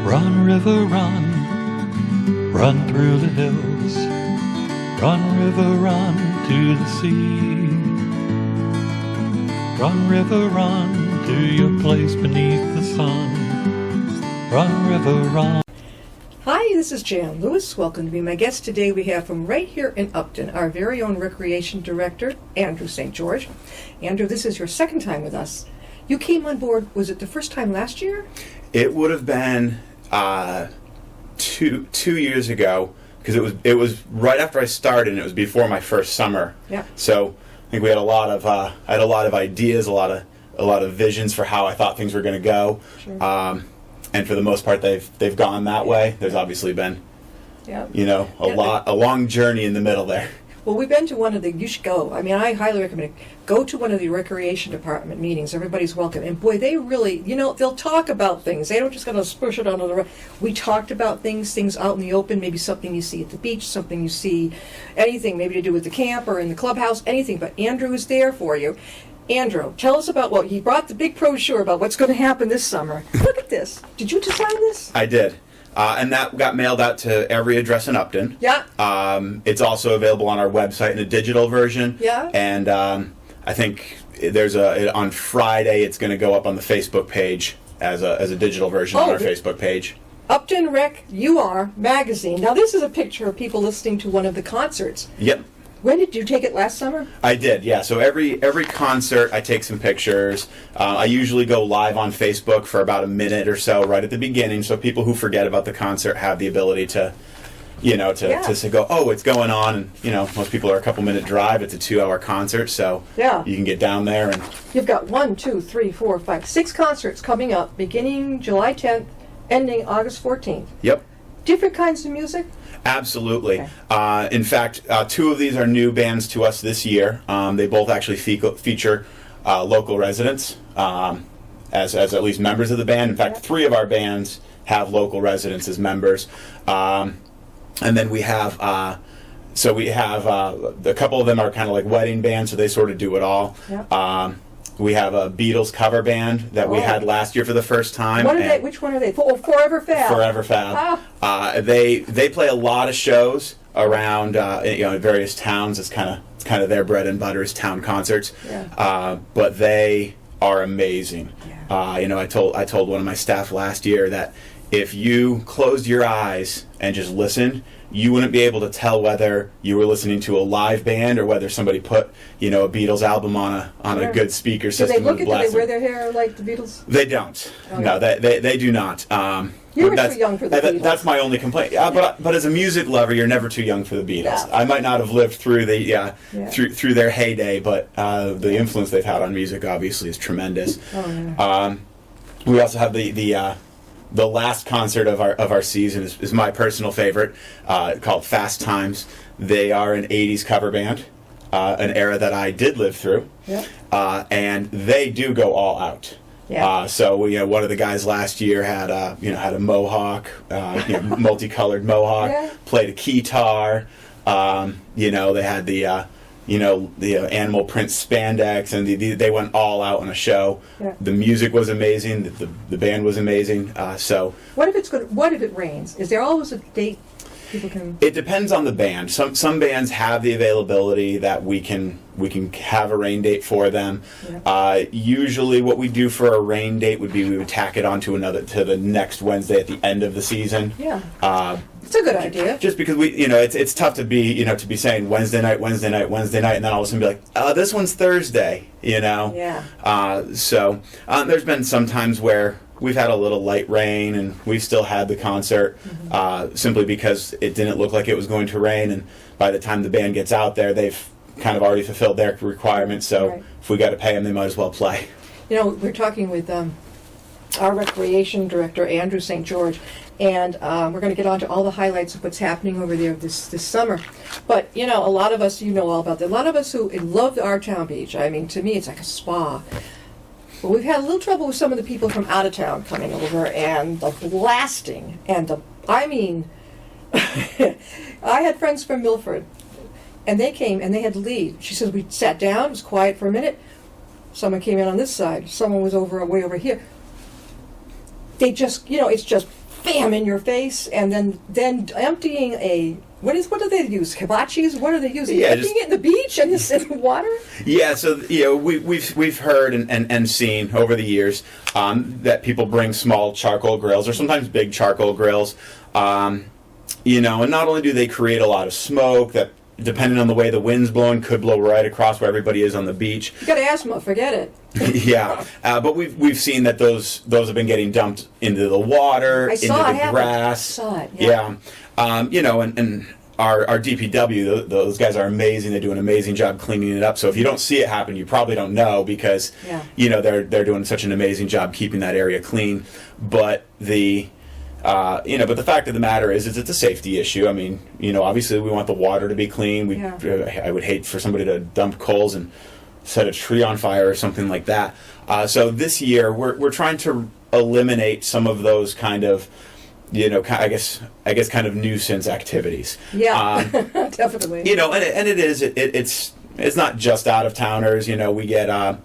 Run, river, run, run through the hills. Run, river, run to the sea. Run, river, run to your place beneath the sun. Run, river, run. Hi, this is Jan Lewis. Welcome to be my guest. Today we have from right here in Upton, our very own Recreation Director, Andrew St. George. Andrew, this is your second time with us. You came on board, was it the first time last year? It would have been two years ago, because it was right after I started, and it was before my first summer. Yeah. So I think we had a lot of ideas, a lot of visions for how I thought things were going to go. Sure. And for the most part, they've gone that way. There's obviously been, yeah, a long journey in the middle there. Well, we've been to one of the, you should go. I mean, I highly recommend it. Go to one of the Recreation Department meetings. Everybody's welcome. And boy, they really, they'll talk about things. They don't just kind of push it onto the road. We talked about things out in the open, maybe something you see at the beach, something you see, anything maybe to do with the camp or in the clubhouse, anything. But Andrew is there for you. Andrew, tell us about he brought the big brochure about what's going to happen this summer. Look at this. Did you design this? I did. And that got mailed out to every address in Upton. Yeah. It's also available on our website in a digital version. Yeah. And I think on Friday it's going to go up on the Facebook page as a digital version on our Facebook page. Upton Rec UR magazine. Now this is a picture of people listening to one of the concerts. Yep. When did you take it last summer? I did, yeah. So every concert, I take some pictures. I usually go live on Facebook for about a minute or so right at the beginning, so people who forget about the concert have the ability to say, go, oh, it's going on. And, most people are a couple-minute drive. It's a 2-hour concert, so you can get down there. And you've got 6 concerts coming up, beginning July 10th, ending August 14th. Yep. Different kinds of music? Absolutely. Okay. In fact, 2 of these are new bands to us this year. They both actually feature local residents as at least members of the band. In fact, 3 of our bands have local residents as members. And then we have a couple of them are kind of like wedding bands, so they sort of do it all. Yep. We have a Beatles cover band that we had last year for the first time. Which one are they? Forever Fab. Forever Fab. They play a lot of shows around in various towns. It's kind of their bread and butter is town concerts. Yeah. But they are amazing. Yeah. I told one of my staff last year that if you closed your eyes and just listened, you wouldn't be able to tell whether you were listening to a live band or whether somebody put, a Beatles album on a good speaker system. Do they wear their hair like the Beatles? They don't. Okay. No, they do not. You were too young for the Beatles. That's my only complaint. But as a music lover, you're never too young for the Beatles. Yeah. I might not have lived through through their heyday, but the influence they've had on music obviously is tremendous. Oh, yeah. We also have the last concert of our season is my personal favorite, called Fast Times. They are an 80s cover band, an era that I did live through, and they do go all out. Yeah. So one of the guys last year had a mohawk, multicolored mohawk, played a keytar. They had the animal print spandex, and they went all out on a show. Yeah. The music was amazing. The band was amazing. So what if it rains? Is there always a date people can? It depends on the band. Some bands have the availability that we can have a rain date for them. Yeah. Usually, what we do for a rain date would be we would tack it on to the next Wednesday at the end of the season. Yeah. It's a good idea. Just because it's tough to be saying Wednesday night, and then all of a sudden be like, this one's Thursday, Yeah. So there's been some times where we've had a little light rain and we've still had the concert, simply because it didn't look like it was going to rain, and by the time the band gets out there, they've kind of already fulfilled their requirements. So if we got to pay them, they might as well play. We're talking with our recreation director, Andrew St. George, and we're going to get on to all the highlights of what's happening over there this summer. But, a lot of us, all about that. A lot of us who love our town beach. I mean, to me, it's like a spa. But we've had a little trouble with some of the people from out of town coming over, and the blasting, I had friends from Milford, and they came, and they had to leave. She says, we sat down, it was quiet for a minute. Someone came in on this side. Someone was way over here. They just, it's just bam, in your face, and then emptying a, what do they use? Hibachis? What are they using? Yeah, emptying it in the beach and in the water? Yeah, so we've heard and seen over the years that people bring small charcoal grills or sometimes big charcoal grills, and not only do they create a lot of smoke that, depending on the way the wind's blowing, could blow right across where everybody is on the beach. You got asthma, forget it. Yeah, but we've seen that those have been getting dumped into the water, into the grass. I saw it. Yeah. And our DPW, those guys are amazing. They do an amazing job cleaning it up. So if you don't see it happen, you probably don't know because they're doing such an amazing job keeping that area clean. But but the fact of the matter is it's a safety issue. I mean, obviously we want the water to be clean. I would hate for somebody to dump coals and set a tree on fire or something like that. So this year we're trying to eliminate some of those kind of, I guess kind of nuisance activities. Yeah, definitely. It's not just out of towners. We get I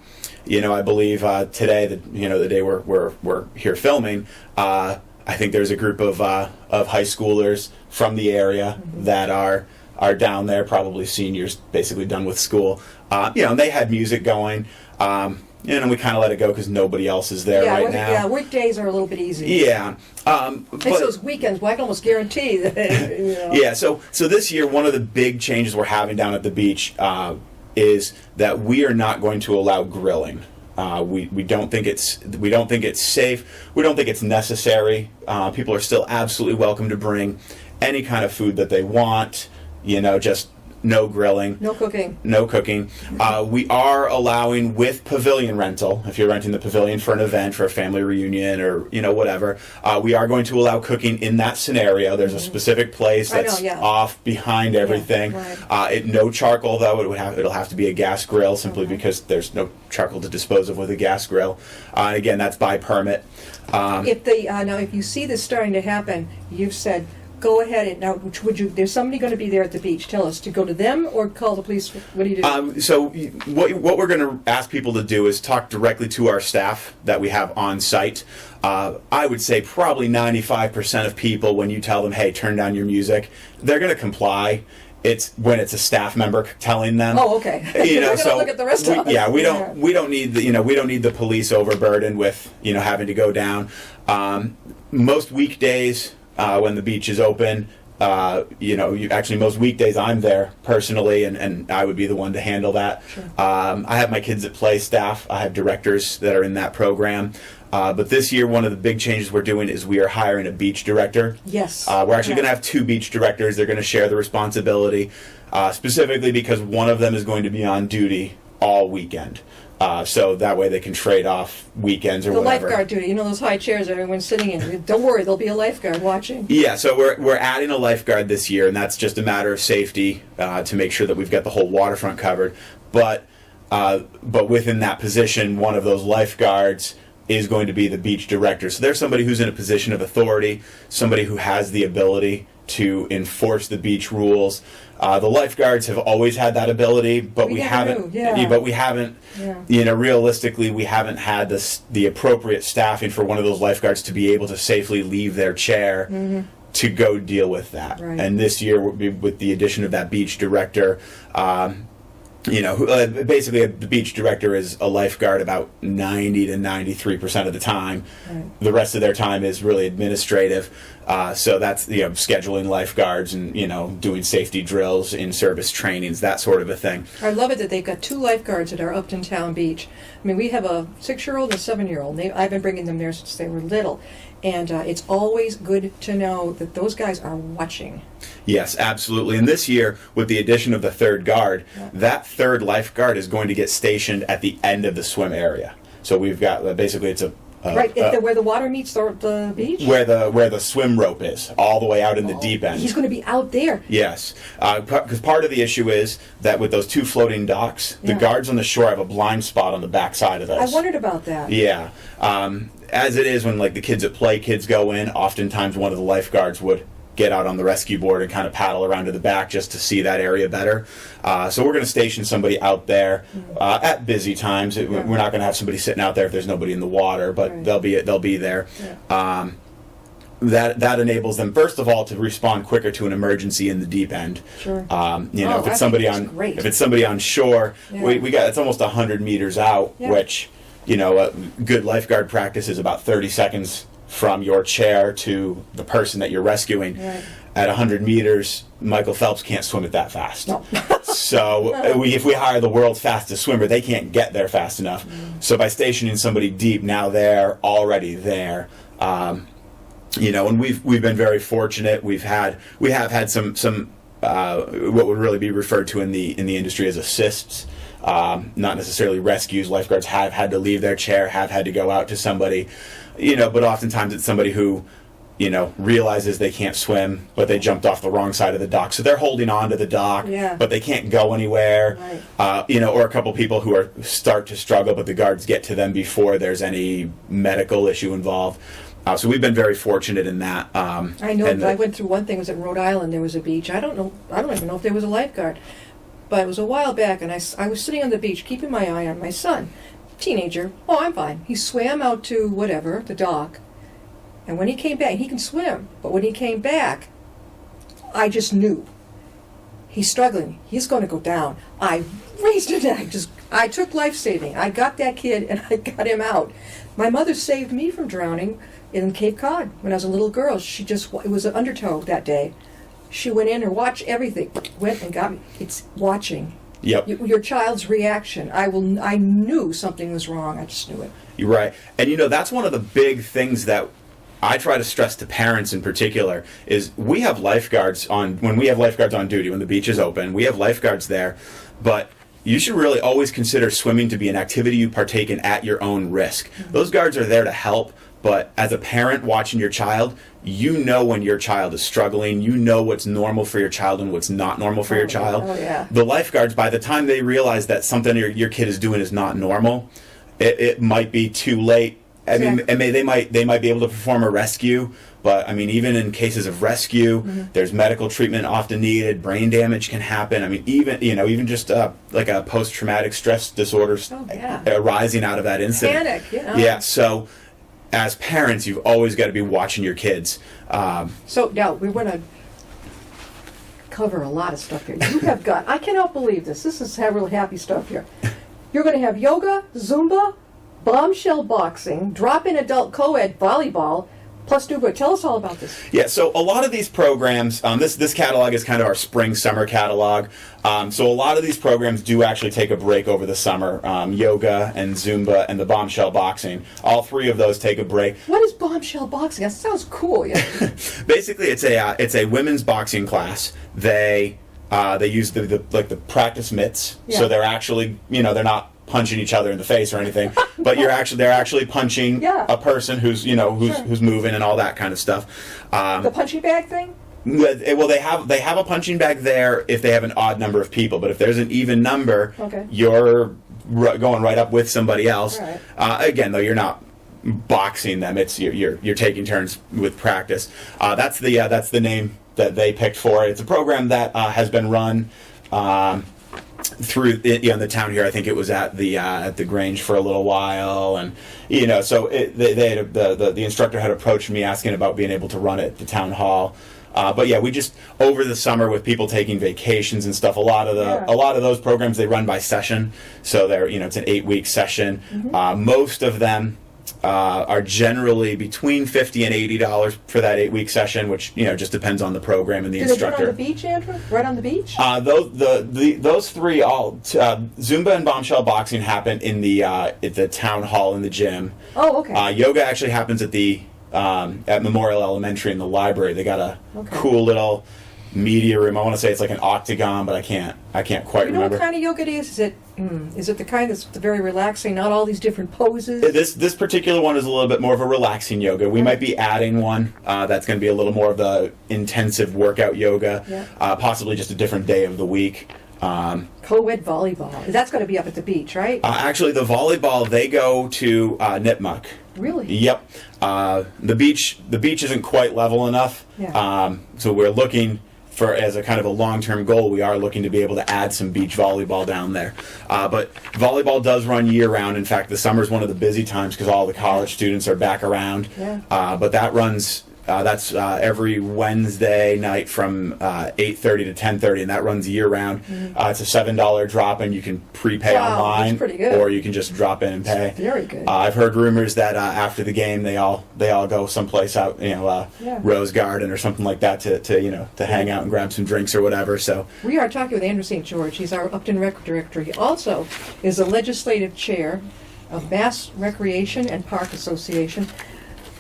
believe today the day we're here filming. I think there's a group of high schoolers from the area that are down there, probably seniors, basically done with school. And they had music going, and we kind of let it go because nobody else is there right now. Yeah, weekdays are a little bit easy. Yeah. But those weekends, well, I can almost guarantee that. Yeah, so this year, one of the big changes we're having down at the beach is that we are not going to allow grilling. We don't think it's safe. We don't think it's necessary. People are still absolutely welcome to bring any kind of food that they want. Just no grilling, no cooking. We are allowing with pavilion rental. If you're renting the pavilion for an event, for a family reunion, or whatever, we are going to allow cooking in that scenario. There's a specific place that's off behind everything. Right. No charcoal though. It'll have to be a gas grill simply because there's no charcoal to dispose of with a gas grill. And again, that's by permit. If you see this starting to happen, you've said, go ahead and now. There's somebody going to be there at the beach. Tell us to go to them or call the police. What do you do? So what we're going to ask people to do is talk directly to our staff that we have on site. I would say probably 95% of people, when you tell them, "Hey, turn down your music," they're going to comply. It's when it's a staff member telling them. Oh, okay. So look at the rest of us. Yeah, we don't need the police overburdened with having to go down. Most weekdays. When the beach is open, most weekdays I'm there personally, and I would be the one to handle that. Sure. I have my kids at play staff. I have directors that are in that program. But this year, one of the big changes we're doing is we are hiring a beach director. Yes. We're actually going to have 2 beach directors. They're going to share the responsibility, specifically because one of them is going to be on duty all weekend. So that way they can trade off weekends or whatever. The lifeguard duty, those high chairs that everyone's sitting in. Don't worry, there'll be a lifeguard watching. Yeah, so we're adding a lifeguard this year, and that's just a matter of safety to make sure that we've got the whole waterfront covered. But within that position, one of those lifeguards is going to be the beach director. So there's somebody who's in a position of authority, somebody who has the ability to enforce the beach rules. The lifeguards have always had that ability, but we haven't. Realistically, we haven't had the appropriate staffing for one of those lifeguards to be able to safely leave their chair to go deal with that. Right. And this year, with the addition of that beach director, basically the beach director is a lifeguard about 90 to 93% of the time. Right. The rest of their time is really administrative. So that's scheduling lifeguards and doing safety drills, in-service trainings, that sort of a thing. I love it that they've got 2 lifeguards at our Upton Town Beach. I mean, we have a 6-year-old and a 7-year-old. I've been bringing them there since they were little. And it's always good to know that those guys are watching. Yes, absolutely. And this year, with the addition of the 3rd guard, that 3rd lifeguard is going to get stationed at the end of the swim area. So we've got, basically it's where the water meets the beach? Where the swim rope is, all the way out in the deep end. He's going to be out there. Yes. Because part of the issue is that with those 2 floating docks, the guards on the shore have a blind spot on the back side of those. I wondered about that. Yeah. As it is when the kids at play, kids go in, oftentimes one of the lifeguards would get out on the rescue board and kind of paddle around to the back just to see that area better. So we're going to station somebody out there at busy times. We're not going to have somebody sitting out there if there's nobody in the water, but they'll be there. Yeah. that enables them, first of all, to respond quicker to an emergency in the deep end. Sure. If it's somebody on shore, we got, it's almost 100 meters out, which, a good lifeguard practice is about 30 seconds from your chair to the person that you're rescuing. Right. At 100 meters, Michael Phelps can't swim it that fast. No. So if we hire the world's fastest swimmer, they can't get there fast enough. So by stationing somebody deep, now they're already there. And we've been very fortunate. We have had some what would really be referred to in the industry as assists. Not necessarily rescues. Lifeguards have had to leave their chair, have had to go out to somebody, but oftentimes it's somebody who realizes they can't swim, but they jumped off the wrong side of the dock. So they're holding on to the dock, but they can't go anywhere. Right. Or a couple people who start to struggle, but the guards get to them before there's any medical issue involved. So we've been very fortunate in that. I know. I went through one thing. It was in Rhode Island. There was a beach. I don't even know if there was a lifeguard, but it was a while back, and I was sitting on the beach, keeping my eye on my son, teenager. Oh, I'm fine. He swam out to whatever, the dock. And when he came back, he can swim, but when he came back, I just knew. He's struggling. He's going to go down. I raised it. I took life-saving. I got that kid, and I got him out. My mother saved me from drowning in Cape Cod when I was a little girl. It was an undertow that day. She went in and watched everything. Went and got me. It's watching. Yep. Your child's reaction. I knew something was wrong. I just knew it. You're right. And that's one of the big things that I try to stress to parents in particular is we have lifeguards when we have lifeguards on duty, when the beach is open, we have lifeguards there, but you should really always consider swimming to be an activity you partake in at your own risk. Mm-hmm. Those guards are there to help, but as a parent watching your child, when your child is struggling, what's normal for your child and what's not normal for your child. Oh, yeah. The lifeguards, by the time they realize that something your kid is doing is not normal, it might be too late. I mean, and they might be able to perform a rescue, but I mean, even in cases of rescue, there's medical treatment often needed. Brain damage can happen. I mean, even just like a post-traumatic stress disorder arising out of that incident. Panic, Yeah. So, as parents, you've always got to be watching your kids. So now we're going to cover a lot of stuff here. You have got. I cannot believe this. This is really happy stuff here. You're going to have yoga, Zumba, bombshell boxing, drop-in adult co-ed volleyball, plus Duba. Tell us all about this. Yeah, so a lot of these programs, this catalog is kind of our spring-summer catalog. So a lot of these programs do actually take a break over the summer. Yoga and Zumba and the bombshell boxing. All three of those take a break. What is bombshell boxing? That sounds cool. Yeah. Basically, it's a women's boxing class. They use the practice mitts, so they're actually they're not punching each other in the face or anything, but they're actually punching a person who's moving and all that kind of stuff. The punching bag thing? Well, they have a punching bag there if they have an odd number of people, but if there's an even number, you're going right up with somebody else. Right. Again, though, you're not boxing them; it's you're taking turns with practice. That's the name that they picked for it. It's a program that has been run through in the town here. I think it was at the Grange for a little while, and so the instructor had approached me asking about being able to run it at the town hall. But yeah, we just over the summer with people taking vacations and stuff. A lot of those programs they run by session, so they're it's an 8-week session. Mm-hmm. Most of them are generally between $50 and $80 for that 8-week session, which just depends on the program and the instructor. Do they do it on the beach, Andrew? Right on the beach? Those three Zumba and bombshell boxing happen in at the town hall in the gym. Oh, okay. Yoga actually happens at Memorial Elementary in the library. They got a cool little media room. I want to say it's like an octagon, but I can't quite remember. You know what kind of yoga it is? Is it the kind that's very relaxing, not all these different poses? This particular one is a little bit more of a relaxing yoga. We might be adding one that's going to be a little more of the intensive workout yoga, possibly just a different day of the week. Co-ed volleyball. That's going to be up at the beach, right? Actually, the volleyball, they go to Nipmuc. Really? Yep. The beach isn't quite level enough, so we're looking for, as a kind of a long-term goal, we are looking to be able to add some beach volleyball down there. But volleyball does run year-round. In fact, the summer is one of the busy times because all the college students are back around. Yeah. But that runs That's every Wednesday night from 8:30 to 10:30, and that runs year round. It's a $7 drop, and you can prepay online, that's pretty good. or you can just drop in and pay. Very good. I've heard rumors that after the game, they all go someplace out, Rose Garden or something like that to hang out and grab some drinks or whatever. So we are talking with Andrew St. George. He's our Upton Rec Director. He also is the legislative chair of Mass Recreation and Park Association.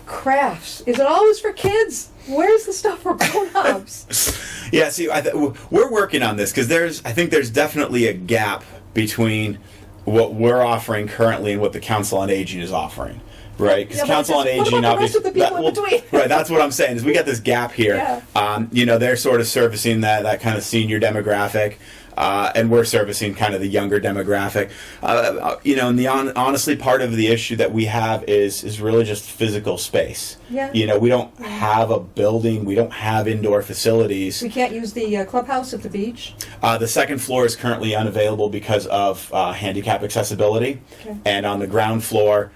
Crafts. Is it always for kids? Where's the stuff for grown-ups? Yeah, see, we're working on this because I think there's definitely a gap between what we're offering currently and what the Council on Aging is offering. Right, because Council on Aging, obviously, right. That's what I'm saying. Is we got this gap here. Yeah. They're sort of servicing that kind of senior demographic, and we're servicing kind of the younger demographic. And honestly, part of the issue that we have is really just physical space. Yeah. We don't have a building. We don't have indoor facilities. We can't use the clubhouse at the beach. The second floor is currently unavailable because of handicap accessibility, and on the ground floor.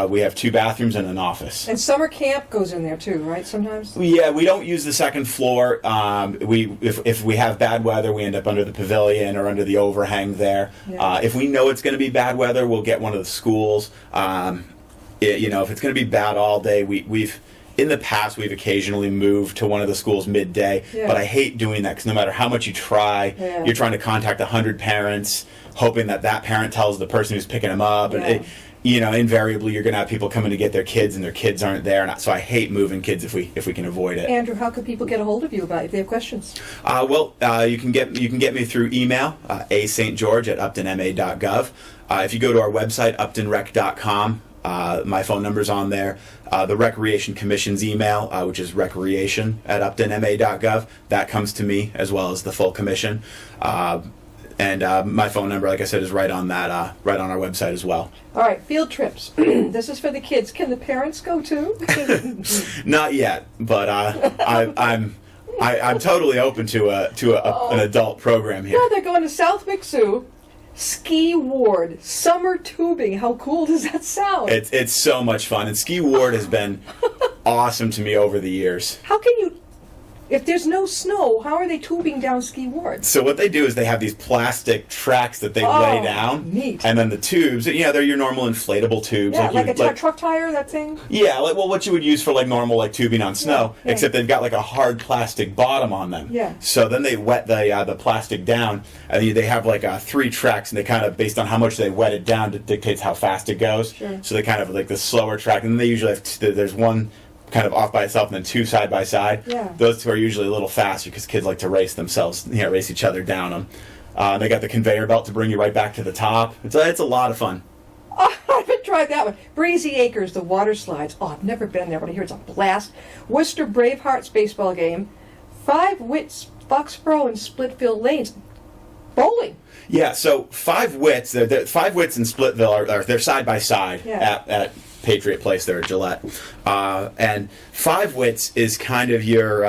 We have 2 bathrooms and an office. And summer camp goes in there too, right? Sometimes. Yeah, we don't use the second floor. If we have bad weather, we end up under the pavilion or under the overhang there. Yeah. If we know it's going to be bad weather, we'll get one of the schools. If it's going to be bad all day, we've in the past we've occasionally moved to one of the schools midday. Yeah. But I hate doing that because no matter how much you try, you're trying to contact 100 parents, hoping that parent tells the person who's picking them up, and invariably you're going to have people coming to get their kids, and their kids aren't there. And so I hate moving kids if we can avoid it. Andrew, how can people get a hold of you if they have questions? You can get me through email, astgeorge@uptonma.gov. If you go to our website, uptonrec.com, my phone number's on there. The Recreation Commission's email, which is recreation@uptonma.gov, that comes to me as well as the full commission. And my phone number, like I said, is right on our website as well. All right, field trips. This is for the kids. Can the parents go too? Not yet, but I'm totally open to an adult program here. Yeah, they're going to South Mixu, Ski Ward, summer tubing. How cool does that sound? It's so much fun, and Ski Ward has been awesome to me over the years. How can you? If there's no snow, how are they tubing down Ski Ward? So what they do is they have these plastic tracks that they lay down. Neat. And then the tubes, they're your normal inflatable tubes. Yeah, like a truck tire, that thing? Yeah, what you would use for normal tubing on snow, except they've got a hard plastic bottom on them. Yeah. So then they wet the plastic down, and they have 3 tracks, and they kind of, based on how much they wet it down, it dictates how fast it goes. Sure. So they kind of the slower track, and then they usually have there's one kind of off by itself and then 2 side by side. Yeah. Those 2 are usually a little faster because kids like to race themselves, race each other down them. They got the conveyor belt to bring you right back to the top. It's a lot of fun. Oh, I haven't tried that one. Breezy Acres, the water slides. Oh, I've never been there, but I hear it's a blast. Worcester Bravehearts baseball game. 5 Wits, Foxborough, and Splitville Lanes. Bowling. Yeah, so 5 Wits. 5 Wits and Splitville they're side by side at Patriot Place there at Gillette, and 5 Wits is kind of your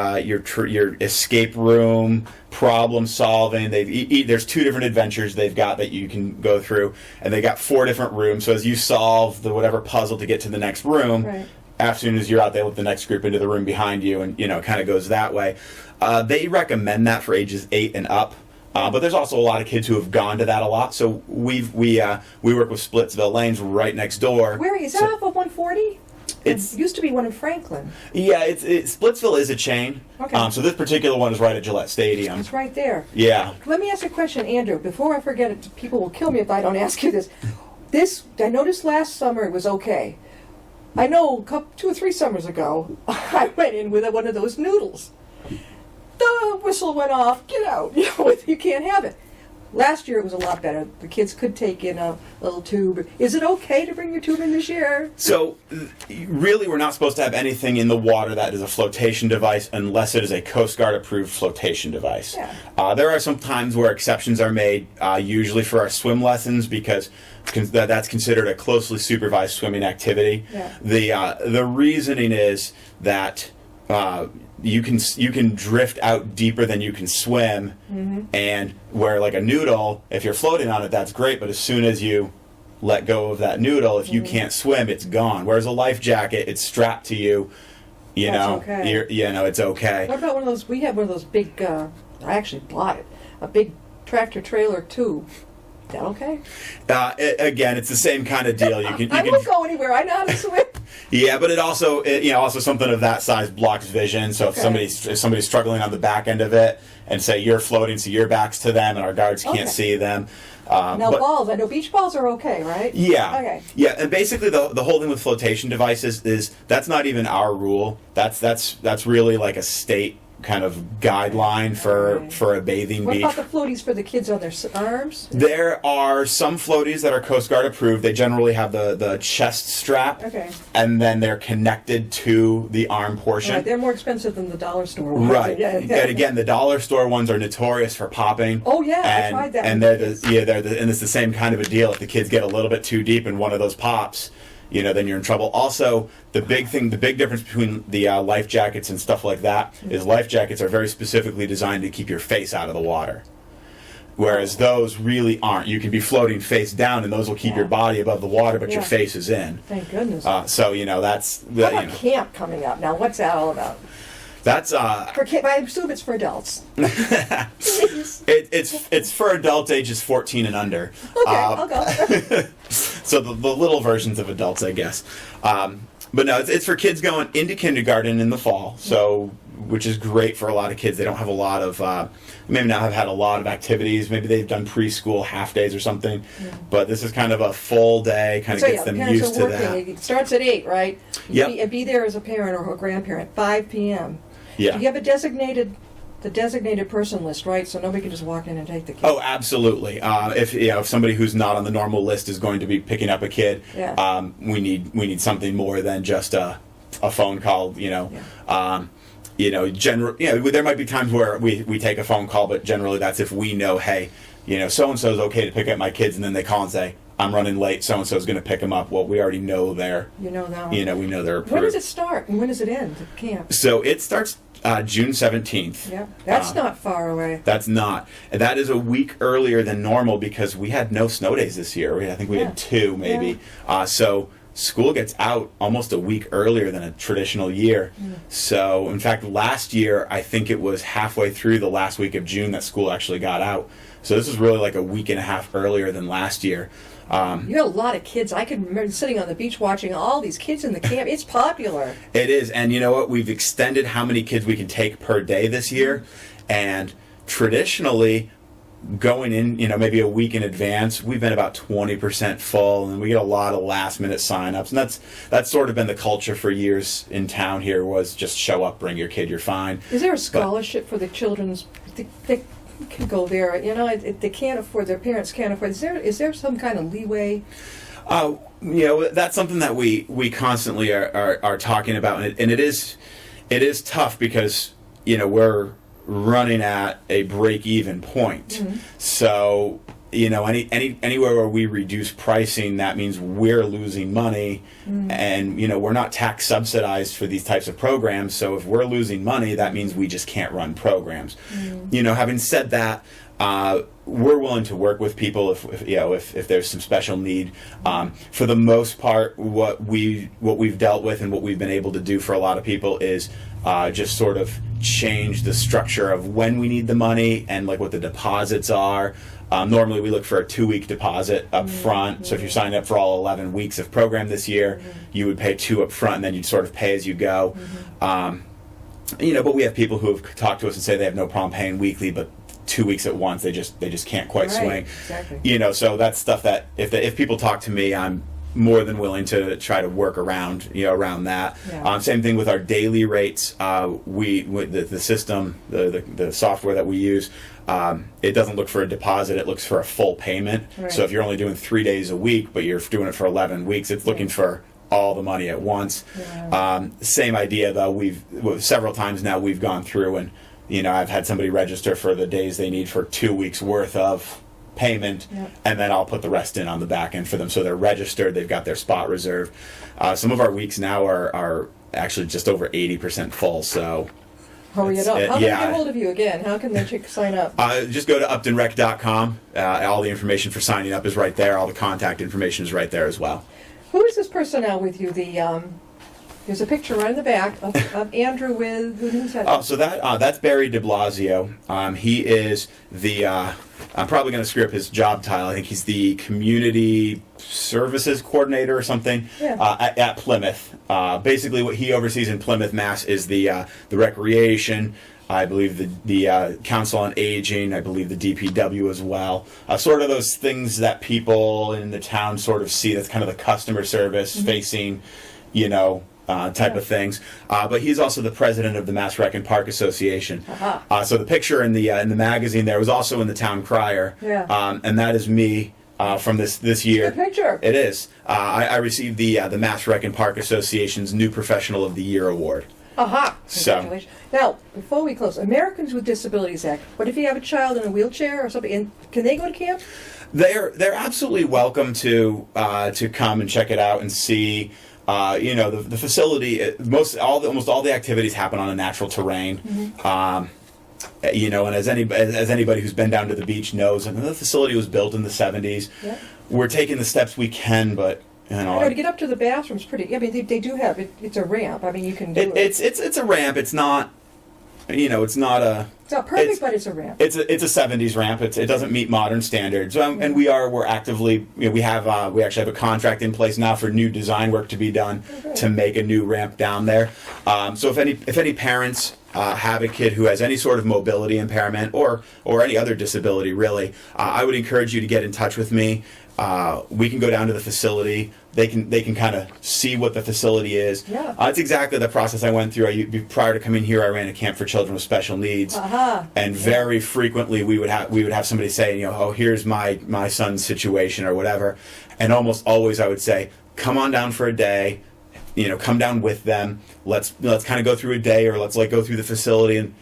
escape room, problem solving. There's 2 different adventures they've got that you can go through, and they got 4 different rooms. So as you solve whatever puzzle to get to the next room, as soon as you're out, they let the next group into the room behind you, and it kind of goes that way. They recommend that for ages 8 and up. But there's also a lot of kids who have gone to that a lot. So we work with Splitsville Lanes right next door. Where is that off of 140? It used to be one in Franklin. Yeah, Splitsville is a chain. Okay. So this particular one is right at Gillette Stadium. It's right there. Yeah. Let me ask a question, Andrew. Before I forget it, people will kill me if I don't ask you this. I noticed last summer it was okay. I know 2 or 3 summers ago, I went in with one of those noodles. The whistle went off. Get out. You can't have it. Last year it was a lot better. The kids could take in a little tube. Is it okay to bring your tube in this year? So, really, we're not supposed to have anything in the water that is a flotation device unless it is a Coast Guard approved flotation device. Yeah. There are some times where exceptions are made, usually for our swim lessons, because that's considered a closely supervised swimming activity. Yeah. The reasoning is that you can drift out deeper than you can swim, and where a noodle, if you're floating on it, that's great, but as soon as you let go of that noodle, if you can't swim, it's gone. Whereas a life jacket, it's strapped to you. You That's know, okay. it's okay. What about one of those? We have one of those big. I actually bought it. A big tractor trailer too. Is that okay? Again, it's the same kind of deal. You can. I won't go anywhere. I know how to swim. Yeah, but it also, also something of that size blocks vision. So Okay. if somebody's struggling on the back end of it, and say you're floating, so your back's to them, and our guards can't Okay. see them. Now But- balls. I know beach balls are okay, right? Yeah. Okay. Yeah, and basically the whole thing with flotation devices is that's not even our rule. That's really like a state kind of guideline for a bathing What beach. about the floaties for the kids on their arms? There are some floaties that are Coast Guard approved. They generally have the chest strap, Okay. and then they're connected to the arm portion. Right, they're more expensive than the dollar store ones. Right. Yeah, And again, the dollar store ones are notorious for popping. Oh, yeah, I and, tried that And with they're kids. and it's the same kind of a deal. If the kids get a little bit too deep in one of those pops, then you're in trouble. Also, the big difference between the life jackets and stuff like that is life jackets are very specifically designed to keep your face out of the water. Whereas those really aren't. You can be floating face down, and those will keep Yeah. your body above the water, but your Yeah. face is in. Thank goodness. So that's How about camp coming up? Now, what's that all about? that's For camp, I assume it's for adults. it's for adults ages 14 and under. Okay, I'll go. So the little versions of adults, I guess. But no, it's for kids going into kindergarten in the fall. So, which is great for a lot of kids. They don't have a lot of, maybe not have had a lot of activities. Maybe they've done preschool half days or something. But this is kind of a full day, kind of So gets yeah, them parents used are to working. that. It starts at 8, right? Yep. Be there as a parent or a grandparent. 5 p.m. Yeah. Do you have the designated person list, right? So nobody can just walk in and take the kid. Oh, absolutely. If somebody who's not on the normal list is going to be picking up a kid, Yeah. we need something more than just a phone call. There might be times where we take a phone call, but generally that's if we know, hey, so and so is okay to pick up my kids, and then they call and say, I'm running late. So and so is going to pick them up. Well, we already know they're. You know now. We know they're approved. When does it start and when does it end? The camp. So it starts June 17th. Yeah, that's not far away. That's not. And that is a week earlier than normal because we had no snow days this year. I think we had 2 maybe. So school gets out almost a week earlier than a traditional year. So in fact, last year, I think it was halfway through the last week of June that school actually got out. So this is really like a week and a half earlier than last year. You had a lot of kids. I can remember sitting on the beach watching all these kids in the camp. It's popular. It is, and you know what? We've extended how many kids we can take per day this year, and traditionally, going in, maybe a week in advance, we've been about 20% full, and we get a lot of last-minute sign-ups, and that's sort of been the culture for years in town here. Was just show up, bring your kid, you're fine. Is there a scholarship for the children's? They can go there. They can't afford. Their parents can't afford. Is there some kind of leeway? That's something that we constantly are talking about, and it is tough because we're running at a break-even point. Mm-hmm. So anywhere where we reduce pricing, that means we're losing money, and we're not tax subsidized for these types of programs. So if we're losing money, that means we just can't run programs. Having said that, we're willing to work with people if there's some special need. For the most part, what we've dealt with and what we've been able to do for a lot of people is just sort of change the structure of when we need the money and like what the deposits are. Normally we look for a 2-week deposit up front. So if you're signing up for all 11 weeks of program this year, you would pay 2 up front, and then you'd sort of pay as you go. But we have people who have talked to us and say they have no problem paying weekly, but 2 weeks at once they just can't quite swing. Exactly. So that's stuff that if people talk to me, I'm more than willing to try to work around around that. Yeah. Same thing with our daily rates. The system, the software that we use, it doesn't look for a deposit, it looks for a full payment. Right. So if you're only doing 3 days a week but you're doing it for 11 weeks, it's looking for all the money at once. Yeah. Same idea though. Several times now we've gone through and I've had somebody register for the days they need for 2 weeks worth of payment, and then I'll put the rest in on the back end for them, so they're registered, they've got their spot reserved. Some of our weeks now are actually just over 80% full, so hurry it up. How can they yeah. get hold of you again? How can they sign up? Just go to uptonrec.com. All the information for signing up is right there. All the contact information is right there as well. Who is this person now with you? The There's a picture right in the back of Andrew with who's that? Oh, so that's Barry de Blasio. He is the I'm probably going to screw up his job title. I think he's the community services coordinator or something at Plymouth. Basically, what he oversees in Plymouth, Mass, is the recreation. I believe the Council on Aging. I believe the DPW as well. Sort of those things that people in the town sort of see. That's kind of the customer service facing, type of things. But he's also the president of the Mass Rec and Park Association. So the picture in the magazine there was also in the Town Crier. And that is me from this year. Good picture. It is. I received the Mass Rec and Park Association's New Professional of the Year award. Congratulations. Now, before we close, Americans with Disabilities Act. What if you have a child in a wheelchair or something? And can they go to camp? They're absolutely welcome to come and check it out and see. The facility. Almost all the activities happen on a natural terrain. And as anybody who's been down to the beach knows, the facility was built in the 70s. We're taking the steps we can, but to get up to the bathroom's pretty. I mean, they do have it. It's a ramp. I mean, you can do it. It's a ramp. It's not. It's not a. It's not perfect, but it's a ramp. It's a 70s ramp. It doesn't meet modern standards. And we're actively. We actually have a contract in place now for new design work to be done to make a new ramp down there. So if any parents have a kid who has any sort of mobility impairment or any other disability, really, I would encourage you to get in touch with me. We can go down to the facility. They can kind of see what the facility is. It's exactly the process I went through. Prior to coming here, I ran a camp for children with special needs, and very frequently we would have somebody say, oh, here's my son's situation or whatever, and almost always I would say, come on down for a day. Come down with them. Let's kind of go through a day, or let's go through the facility, and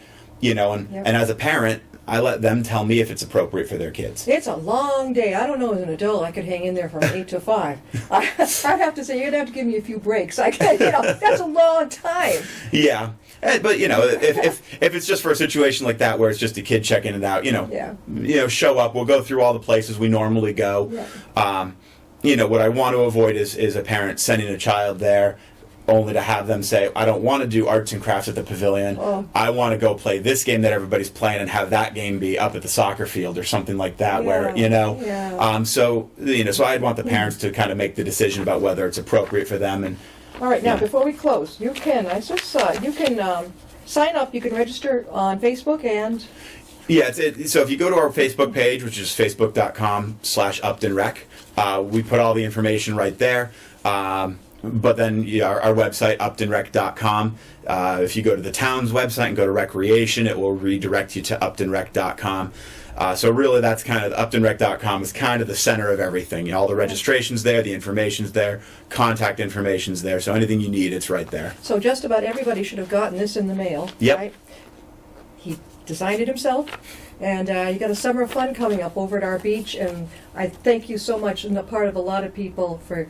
and as a parent, I let them tell me if it's appropriate for their kids. It's a long day. I don't know, as an adult, I could hang in there from 8 to 5. I have to say, you're going to have to give me a few breaks. That's a long time. Yeah. But, if it's just for a situation like that where it's just a kid checking it out, show up. We'll go through all the places we normally go. What I want to avoid is a parent sending a child there only to have them say, I don't want to do arts and crafts at the pavilion. I want to go play this game that everybody's playing and have that game be up at the soccer field or something like that So I'd want the parents to kind of make the decision about whether it's appropriate for them. And all right, now before we close, you can sign up, you can register on Facebook and... Yeah, so if you go to our Facebook page, which is facebook.com/UptonRec, we put all the information right there. But then our website, uptonrec.com. If you go to the town's website and go to recreation, it will redirect you to uptonrec.com. So really, that's kind of uptonrec.com is kind of the center of everything. All the registration's there, the information's there, contact information's there. So anything you need, it's right there. So just about everybody should have gotten this in the mail. Right? He designed it himself. And you got a summer of fun coming up over at our beach. And I thank you so much, on the part of a lot of people, for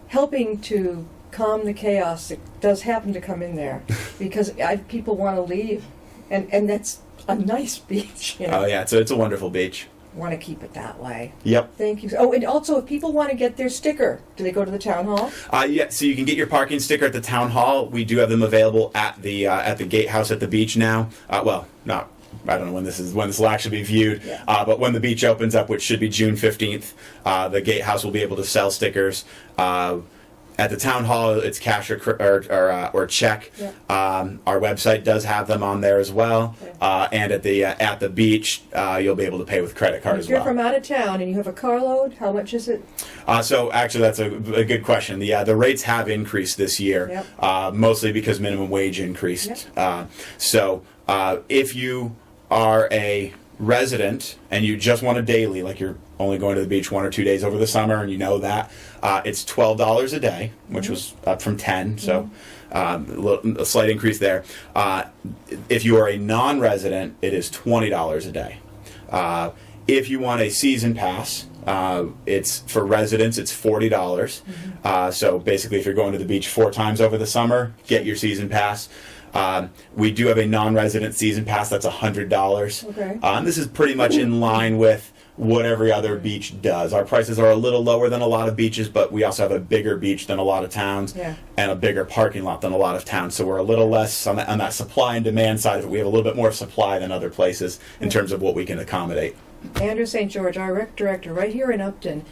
helping to calm the chaos that does happen to come in there, because people want to leave, and that's a nice beach. Oh yeah, it's a wonderful beach. Want to keep it that way. Yep. Thank you. Oh, and also, if people want to get their sticker, do they go to the town hall? Yeah. So you can get your parking sticker at the town hall. We do have them available at the gatehouse at the beach now. I don't know when this will actually be viewed, but when the beach opens up, which should be June 15th, the gatehouse will be able to sell stickers. At the town hall, it's cash or check. Our website does have them on there as well, and at the beach, you'll be able to pay with credit card as well. If you're from out of town and you have a carload, how much is it? So actually, that's a good question. The rates have increased this year, mostly because minimum wage increased. So if you are a resident and you just want a daily, like you're only going to the beach 1 or 2 days over the summer, and that, it's $12 a day, which was up from $10, so a slight increase there. If you are a non-resident, it is $20 a day. If you want a season pass, it's for residents, it's $40. So basically, if you're going to the beach 4 times over the summer, get your season pass. We do have a non-resident season pass that's $100. And this is pretty much in line with what every other beach does. Our prices are a little lower than a lot of beaches, but we also have a bigger beach than a lot of towns and a bigger parking lot than a lot of towns. So we're a little less on that supply and demand side of it. We have a little bit more supply than other places in terms of what we can accommodate. Andrew St. George, our rec director, right here in Upton.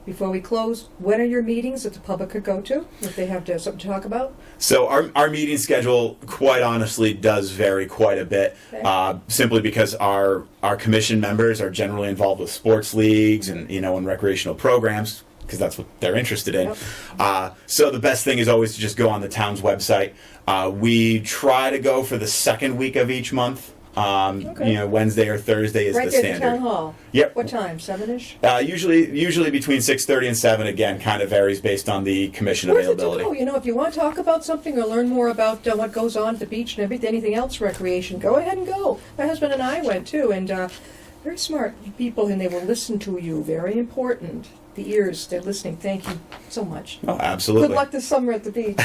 Before we close, when are your meetings that the public could go to if they have something to talk about? So our meeting schedule, quite honestly, does vary quite a bit, simply because our commission members are generally involved with sports leagues and and recreational programs, because that's what they're interested in. Yep. So the best thing is always to just go on the town's website. We try to go for the second week of each month. Wednesday or Thursday is right the there standard. At the town hall. Yep. What time? 7-ish? Usually between 6:30 and 7. Again, kind of varies based on the commission availability. Where's it to go? If you want to talk about something or learn more about what goes on at the beach and anything else recreation, go ahead and go. My husband and I went too, and very smart people, and they will listen to you. Very important. The ears, they're listening. Thank you so much. Oh, absolutely. Good luck this summer at the beach.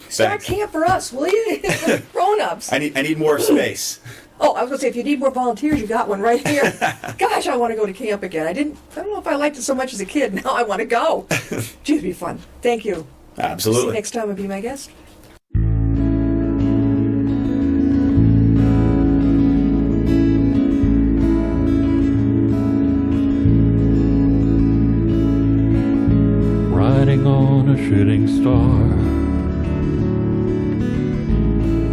Start camp for us, will you? Grown-ups. I need more space. Oh, I was going to say, if you need more volunteers, you got one right here. Gosh, I want to go to camp again. I don't know if I liked it so much as a kid. Now I want to go. Gee, it'd be fun. Thank you. Absolutely. See you next time and be my guest. Riding on a shooting star,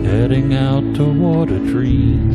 heading out toward a dream.